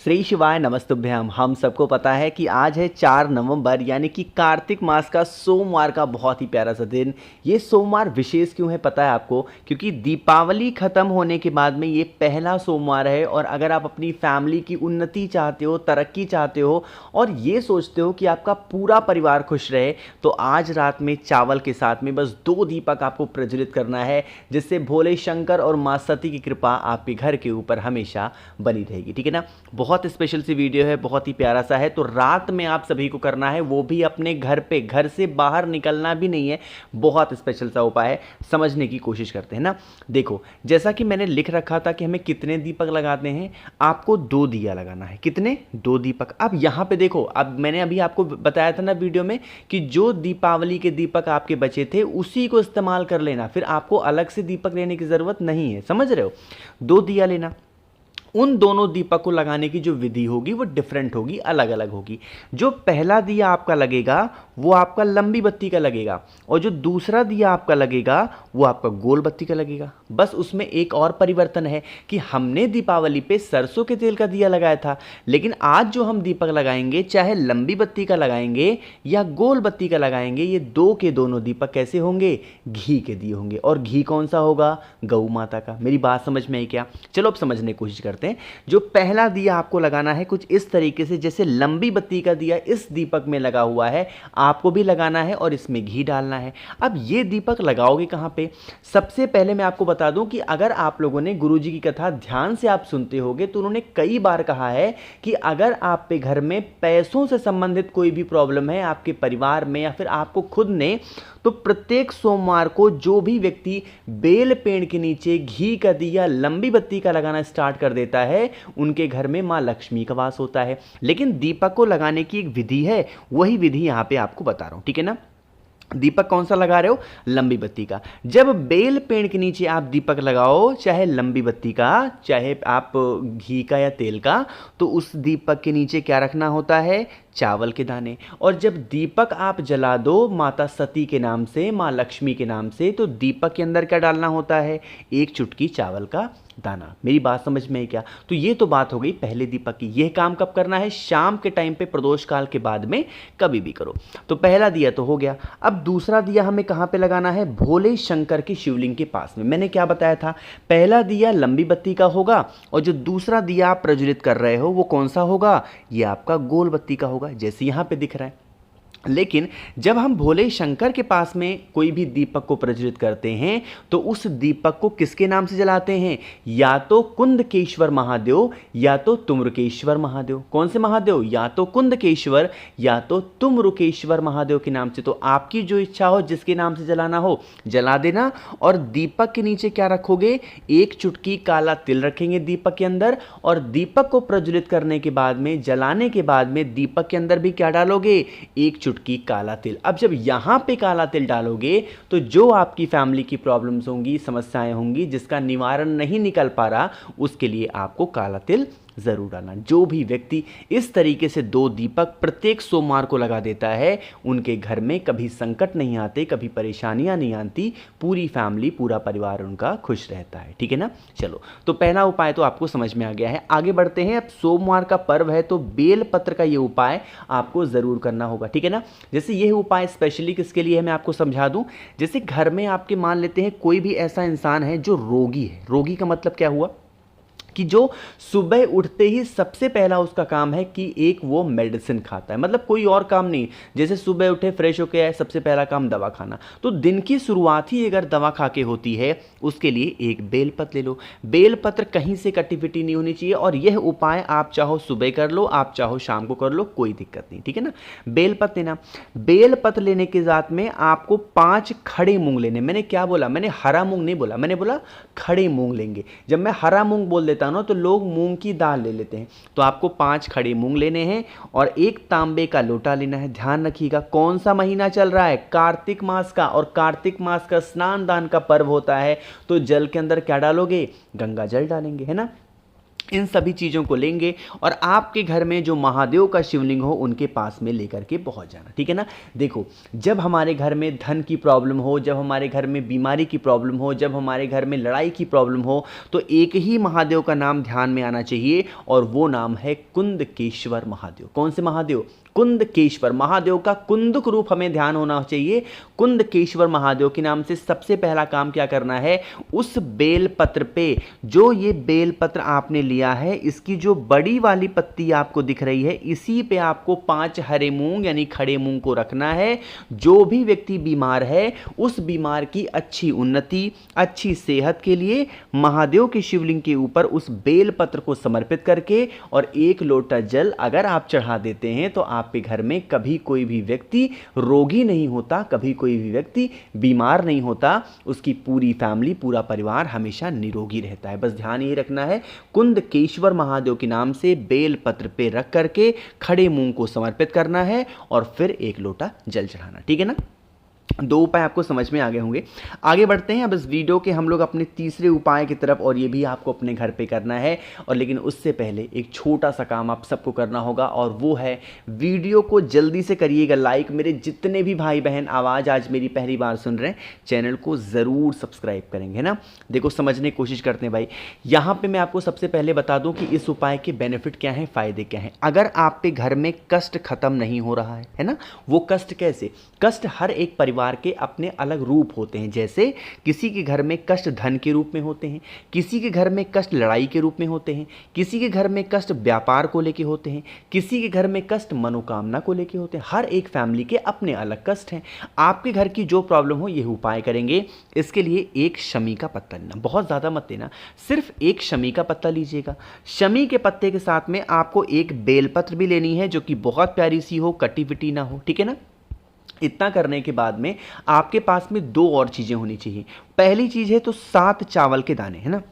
श्री शिवाय नमस्तुभ्यम। हम सबको पता है कि आज है 4 नवंबर यानी कि कार्तिक मास का सोमवार का बहुत ही प्यारा सा दिन। ये सोमवार विशेष क्यों है पता है आपको? क्योंकि दीपावली ख़त्म होने के बाद में ये पहला सोमवार है। और अगर आप अपनी फैमिली की उन्नति चाहते हो, तरक्की चाहते हो और ये सोचते हो कि आपका पूरा परिवार खुश रहे, तो आज रात में चावल के साथ में बस 2 दीपक आपको प्रज्वलित करना है, जिससे भोले शंकर और माँ सती की कृपा आपके घर के ऊपर हमेशा बनी रहेगी। ठीक है ना? बहुत स्पेशल सी वीडियो है, बहुत ही प्यारा सा है। तो रात में आप सभी को करना है, वो भी अपने घर पे, घर से बाहर निकलना भी नहीं है। बहुत स्पेशल सा उपाय है, समझने की कोशिश करते हैं ना। देखो, जैसा कि मैंने लिख रखा था कि हमें कितने दीपक लगाते हैं, आपको 2 दिया लगाना है। कितने? 2 दीपक। अब यहाँ पे देखो, अब मैंने अभी आपको बताया था ना वीडियो में कि जो दीपावली के दीपक आपके बचे थे उसी को इस्तेमाल कर लेना, फिर आपको अलग से दीपक लेने की ज़रूरत नहीं है। समझ रहे हो? 2 दिया लेना। उन दोनों दीपक को लगाने की जो विधि होगी वो डिफरेंट होगी, अलग अलग होगी। जो पहला दिया आपका लगेगा वो आपका लंबी बत्ती का लगेगा, और जो दूसरा दिया आपका लगेगा वो आपका गोल बत्ती का लगेगा। बस उसमें एक और परिवर्तन है कि हमने दीपावली पे सरसों के तेल का दिया लगाया था, लेकिन आज जो हम दीपक लगाएंगे, चाहे लंबी बत्ती का लगाएंगे या गोल बत्ती का लगाएंगे, ये 2 के दोनों दीपक कैसे होंगे? घी के दिए होंगे। और घी कौन सा होगा? गौ माता का। मेरी बात समझ में आई क्या? चलो अब समझने की कोशिश करते हैं। जो पहला दिया आपको लगाना है कुछ इस तरीके से, जैसे लंबी बत्ती का दिया इस दीपक में लगा हुआ है, आपको भी लगाना है और इसमें घी डालना है। अब ये दीपक लगाओगे कहां पे? सबसे पहले मैं आपको बता दूं कि अगर आप लोगों ने गुरुजी की कथा ध्यान से आप सुनते होगे तो उन्होंने कई बार कहा है कि अगर आप पे घर में पैसों से संबंधित कोई भी प्रॉब्लम है आपके परिवार में या फिर आपको खुद ने, तो प्रत्येक सोमवार को जो भी व्यक्ति बेल पेड़ के नीचे घी का दिया लंबी बत्ती का लगाना स्टार्ट कर देता है, उनके घर में मां लक्ष्मी का वास होता है। लेकिन दीपक को लगाने की एक विधि है, वही विधि यहां पे आपको बता रहा हूं। ठीक है ना? दीपक कौन सा लगा रहे हो? लंबी बत्ती का। जब बेल पेड़ के नीचे आप दीपक लगाओ, चाहे लंबी बत्ती का, चाहे आप घी का या तेल का, तो उस दीपक के नीचे क्या रखना होता है? चावल के दाने। और जब दीपक आप जला दो माता सती के नाम से, माँ लक्ष्मी के नाम से, तो दीपक के अंदर क्या डालना होता है? 1 चुटकी चावल का दाना। मेरी बात समझ में है क्या? तो ये तो बात हो गई पहले दीपक की। यह काम कब करना है? शाम के टाइम पे, प्रदोष काल के बाद में कभी भी करो। तो पहला दिया तो हो गया। अब दूसरा दिया हमें कहां पे लगाना है? भोले शंकर के शिवलिंग के पास में। मैंने क्या बताया था? पहला दिया लंबी बत्ती का होगा, और जो दूसरा दिया आप प्रज्वलित कर रहे हो वो कौन सा होगा? ये आपका गोल बत्ती का होगा, जैसे यहां पे दिख रहा है। लेकिन जब हम भोले शंकर के पास में कोई भी दीपक को प्रज्वलित करते हैं, तो उस दीपक को किसके नाम से जलाते हैं? या तो कुंदकेश्वर महादेव या तो तुम्रकेश्वर महादेव। कौन से महादेव? या तो कुंदकेश्वर या तो तुम्रकेश्वर महादेव के नाम से। तो आपकी जो इच्छा हो, जिसके नाम से जलाना हो जला देना। और दीपक के नीचे क्या रखोगे? 1 चुटकी काला तिल रखेंगे दीपक के अंदर। और दीपक को प्रज्वलित करने के बाद में, जलाने के बाद में, दीपक के अंदर भी क्या डालोगे? 1 चुटकी काला तिल। अब जब यहां पे काला तिल डालोगे, तो जो आपकी फैमिली की प्रॉब्लम्स होंगी, समस्याएं होंगी, जिसका निवारण नहीं निकल पा रहा, उसके लिए आपको काला तिल जरूर डालना। जो भी व्यक्ति इस तरीके से 2 दीपक प्रत्येक सोमवार को लगा देता है, उनके घर में कभी संकट नहीं आते, कभी परेशानियां नहीं आती, पूरी फैमिली, पूरा परिवार उनका खुश रहता है। ठीक है ना? चलो, तो पहला उपाय तो आपको समझ में आ गया है। आगे बढ़ते हैं। अब सोमवार का पर्व है, तो बेल पत्र का ये उपाय आपको जरूर करना होगा। ठीक है ना? जैसे ये उपाय स्पेशली किसके लिए है मैं आपको समझा दूं। जैसे घर में आपके मान लेते हैं कोई भी ऐसा इंसान है जो रोगी है। रोगी का मतलब क्या हुआ? कि जो सुबह उठते ही सबसे पहला उसका काम है कि एक वो मेडिसिन खाता है, मतलब कोई और काम नहीं। जैसे सुबह उठे, फ्रेश होके आए, सबसे पहला काम दवा खाना। तो दिन की शुरुआत ही अगर दवा खा के होती है, उसके लिए एक बेलपत्र ले लो। बेलपत्र कहीं से कटी फिटी नहीं होनी चाहिए। और यह उपाय आप चाहो सुबह कर लो, आप चाहो शाम को कर लो, कोई दिक्कत नहीं। ठीक है ना? बेलपत्र लेना। बेलपत्र लेने के साथ में आपको 5 खड़े मूंग लेने। मैंने क्या बोला? मैंने हरा मूंग नहीं बोला, मैंने बोला खड़े मूंग लेंगे। जब मैं हरा मूंग बोल देता हूं ना, तो लोग मूंग की दाल ले लेते हैं। तो आपको 5 खड़े मूंग लेने हैं और 1 तांबे का लोटा लेना है। ध्यान रखिएगा, कौन सा महीना चल रहा है? कार्तिक मास का। और कार्तिक मास का स्नान दान का पर्व होता है, तो जल के अंदर क्या डालोगे? गंगा जल डालेंगे, है ना? इन सभी चीज़ों को लेंगे और आपके घर में जो महादेव का शिवलिंग हो उनके पास में लेकर के पहुंच जाना, ठीक है ना। देखो, जब हमारे घर में धन की प्रॉब्लम हो, जब हमारे घर में बीमारी की प्रॉब्लम हो, जब हमारे घर में लड़ाई की प्रॉब्लम हो, तो एक ही महादेव का नाम ध्यान में आना चाहिए और वो नाम है कुंदकेश्वर महादेव। कौन से महादेव? कुंदकेश्वर महादेव का कुंदक रूप हमें ध्यान होना चाहिए। कुंदकेश्वर महादेव के नाम से सबसे पहला काम क्या करना है, उस बेल पत्र पे, जो ये बेल पत्र आपने लिया है, इसकी जो बड़ी वाली पत्ती आपको दिख रही है, इसी पे आपको 5 हरे मूंग यानी खड़े मूंग को रखना है। जो भी व्यक्ति बीमार है उस बीमार की अच्छी उन्नति, अच्छी सेहत के लिए महादेव के शिवलिंग के ऊपर उस बेल पत्र को समर्पित करके और 1 लोटा जल अगर आप चढ़ा देते हैं तो आपके घर में कभी कोई भी व्यक्ति रोगी नहीं होता, कभी कोई भी व्यक्ति बीमार नहीं होता, उसकी पूरी फैमिली, पूरा परिवार हमेशा निरोगी रहता है। बस ध्यान ये रखना है, कुंदकेश्वर महादेव के नाम से बेल पत्र पे रख करके खड़े मूंग को समर्पित करना है और फिर 1 लोटा जल चढ़ाना, ठीक है ना। 2 उपाय आपको समझ में आ गए होंगे। आगे बढ़ते हैं अब इस वीडियो के हम लोग अपने तीसरे उपाय की तरफ, और ये भी आपको अपने घर पे करना है। और लेकिन उससे पहले एक छोटा सा काम आप सबको करना होगा और वो है वीडियो को जल्दी से करिएगा लाइक। मेरे जितने भी भाई बहन आवाज़ आज मेरी पहली बार सुन रहे हैं, चैनल को ज़रूर सब्सक्राइब करेंगे ना। देखो, समझने की कोशिश करते हैं भाई। यहाँ पर मैं आपको सबसे पहले बता दूँ कि इस उपाय के बेनिफिट क्या हैं, फ़ायदे क्या हैं। अगर आप पे घर में कष्ट खत्म नहीं हो रहा है ना, वो कष्ट कैसे? कष्ट हर एक परिवार के अपने अलग रूप होते हैं। जैसे किसी के घर में कष्ट धन के रूप में होते हैं, किसी के घर में कष्ट लड़ाई के रूप में होते हैं, किसी के घर में कष्ट व्यापार को लेके होते हैं, किसी के घर में कष्ट मनोकामना को लेके होते हैं। हर एक फैमिली के अपने अलग कष्ट हैं। आपके घर की जो प्रॉब्लम हो ये उपाय करेंगे। इसके लिए 1 शमी का पत्ता लेना, बहुत ज़्यादा मत लेना, सिर्फ 1 शमी का पत्ता लीजिएगा। शमी के पत्ते के साथ में आपको 1 बेलपत्र भी लेनी है, जो कि बहुत प्यारी सी हो, कटी पिटी ना हो, ठीक है ना। इतना करने के बाद में आपके पास में 2 और चीज़ें होनी चाहिए। पहली चीज़ है तो 7 चावल के दाने, है ना।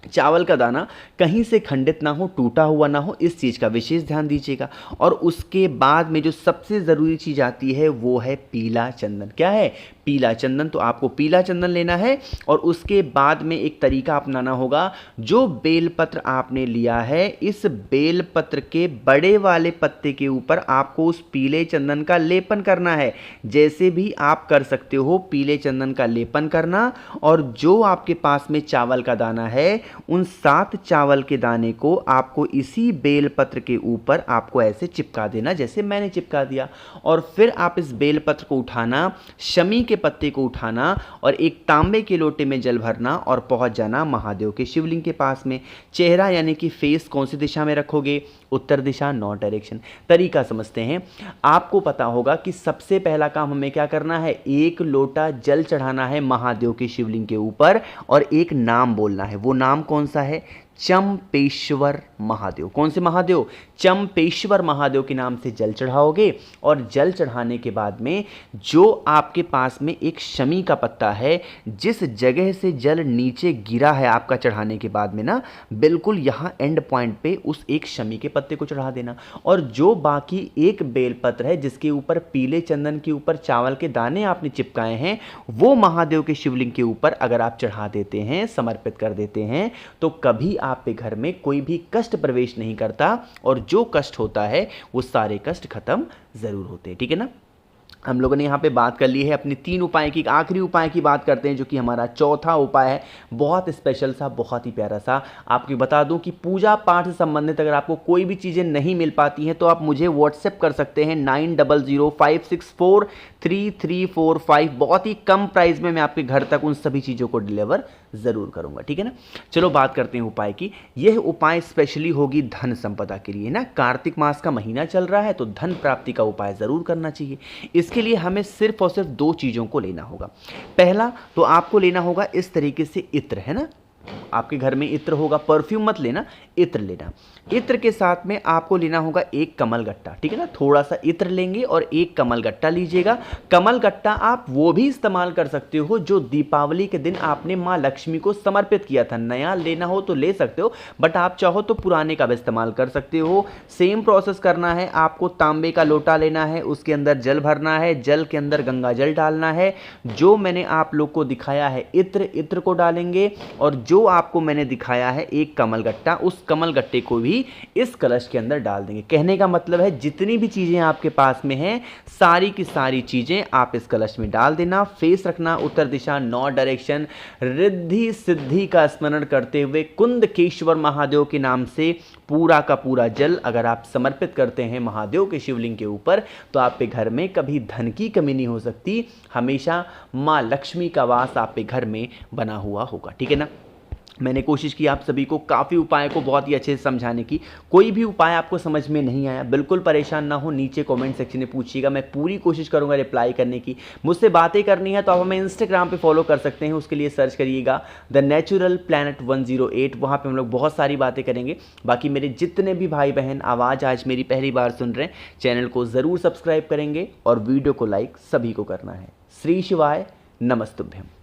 चावल का दाना कहीं से खंडित ना हो, टूटा हुआ ना हो, इस चीज़ का विशेष ध्यान दीजिएगा। और उसके बाद में जो सबसे ज़रूरी चीज़ आती है वो है पीला चंदन। क्या है? पीला चंदन। तो आपको पीला चंदन लेना है और उसके बाद में एक तरीका अपनाना होगा। जो बेलपत्र आपने लिया है, इस बेलपत्र के बड़े वाले पत्ते के ऊपर आपको उस पीले चंदन का लेपन करना है। जैसे भी आप कर सकते हो पीले चंदन का लेपन करना। और जो आपके पास में चावल का दाना है, उन 7 चावल के दाने को आपको इसी बेलपत्र के ऊपर आपको ऐसे चिपका देना, जैसे मैंने चिपका दिया। और फिर आप इस बेलपत्र को उठाना, शमी के पत्ते को उठाना और एक तांबे के लोटे में जल भरना और पहुंच जाना महादेव के शिवलिंग के पास में। चेहरा यानी कि फेस कौन सी दिशा में रखोगे? उत्तर दिशा, नॉर्थ डायरेक्शन। तरीका समझते हैं। आपको पता होगा कि सबसे पहला काम हमें क्या करना है, 1 लोटा जल चढ़ाना है महादेव के शिवलिंग के ऊपर और एक नाम बोलना है। वो नाम कौन सा है? चंपेश्वर महादेव। कौन से महादेव? चंपेश्वर महादेव के नाम से जल चढ़ाओगे। और जल चढ़ाने के बाद में जो आपके पास में एक शमी का पत्ता है, जिस जगह से जल नीचे गिरा है आपका चढ़ाने के बाद में ना, बिल्कुल यहाँ एंड पॉइंट पे उस एक शमी के पत्ते को चढ़ा देना। और जो बाकी एक बेलपत्र है जिसके ऊपर पीले चंदन के ऊपर चावल के दाने आपने चिपकाए हैं, वो महादेव के शिवलिंग के ऊपर अगर आप चढ़ा देते हैं, समर्पित कर देते हैं, तो कभी आपके घर में कोई भी कष्ट प्रवेश नहीं करता और जो कष्ट होता है वो सारे कष्ट खत्म जरूर होते हैं। ठीक है ना। हम लोगों ने यहाँ पे बात कर ली है अपनी 3 उपाय की। आखिरी उपाय की बात करते हैं जो कि हमारा चौथा उपाय है। बहुत स्पेशल सा, बहुत ही प्यारा सा। आपको बता दूं कि पूजा पाठ से संबंधित अगर आपको कोई भी चीज़ें नहीं मिल पाती हैं तो आप मुझे व्हाट्सएप कर सकते हैं 9005643345। बहुत ही कम प्राइस में मैं आपके घर तक उन सभी चीज़ों को डिलीवर ज़रूर करूँगा। ठीक है ना। चलो बात करते हैं उपाय की। यह उपाय स्पेशली होगी धन संपदा के लिए ना। कार्तिक मास का महीना चल रहा है तो धन प्राप्ति का उपाय ज़रूर करना चाहिए। इसके लिए हमें सिर्फ और सिर्फ 2 चीज़ों को लेना होगा। पहला तो आपको लेना होगा इस तरीके से इत्र, है ना। आपके घर में इत्र होगा, परफ्यूम मत लेना, इत्र लेना। इत्र के साथ में आपको लेना होगा 1 कमल गट्टा। ठीक है ना। थोड़ा सा इत्र लेंगे और 1 कमल गट्टा लीजिएगा। कमल गट्टा आप वो भी इस्तेमाल कर सकते हो जो दीपावली के दिन आपने माँ लक्ष्मी को समर्पित किया था। नया लेना हो तो ले सकते हो, बट आप चाहो तो पुराने का भी इस्तेमाल कर सकते हो। सेम प्रोसेस करना है। आपको तांबे का लोटा लेना है, उसके अंदर जल भरना है, जल के अंदर गंगा जल डालना है। जो मैंने आप लोग को दिखाया है इत्र को डालेंगे और जो आपको मैंने दिखाया है एक कमल गट्टा, उस कमल गट्टे को भी इस कलश के अंदर डाल देंगे। कहने का मतलब है जितनी भी चीज़ें आपके पास में हैं सारी की सारी चीज़ें आप इस कलश में डाल देना। फेस रखना उत्तर दिशा, नॉर्थ डायरेक्शन। रिद्धि सिद्धि का स्मरण करते हुए कुंदकेश्वर महादेव के नाम से पूरा का पूरा जल अगर आप समर्पित करते हैं महादेव के शिवलिंग के ऊपर तो आपके घर में कभी धन की कमी नहीं हो सकती, हमेशा माँ लक्ष्मी का वास आपके घर में बना हुआ होगा। ठीक है ना। मैंने कोशिश की आप सभी को काफ़ी उपाय को बहुत ही अच्छे से समझाने की। कोई भी उपाय आपको समझ में नहीं आया बिल्कुल परेशान ना हो, नीचे कमेंट सेक्शन में पूछिएगा, मैं पूरी कोशिश करूंगा रिप्लाई करने की। मुझसे बातें करनी है तो आप हमें इंस्टाग्राम पे फॉलो कर सकते हैं, उसके लिए सर्च करिएगा द नेचुरल प्लैनेट 108, वहाँ पर हम लोग बहुत सारी बातें करेंगे। बाकी मेरे जितने भी भाई बहन आवाज़ आज मेरी पहली बार सुन रहे हैं, चैनल को ज़रूर सब्सक्राइब करेंगे और वीडियो को लाइक सभी को करना है। श्री शिवाय, नमस्तुभ्यम।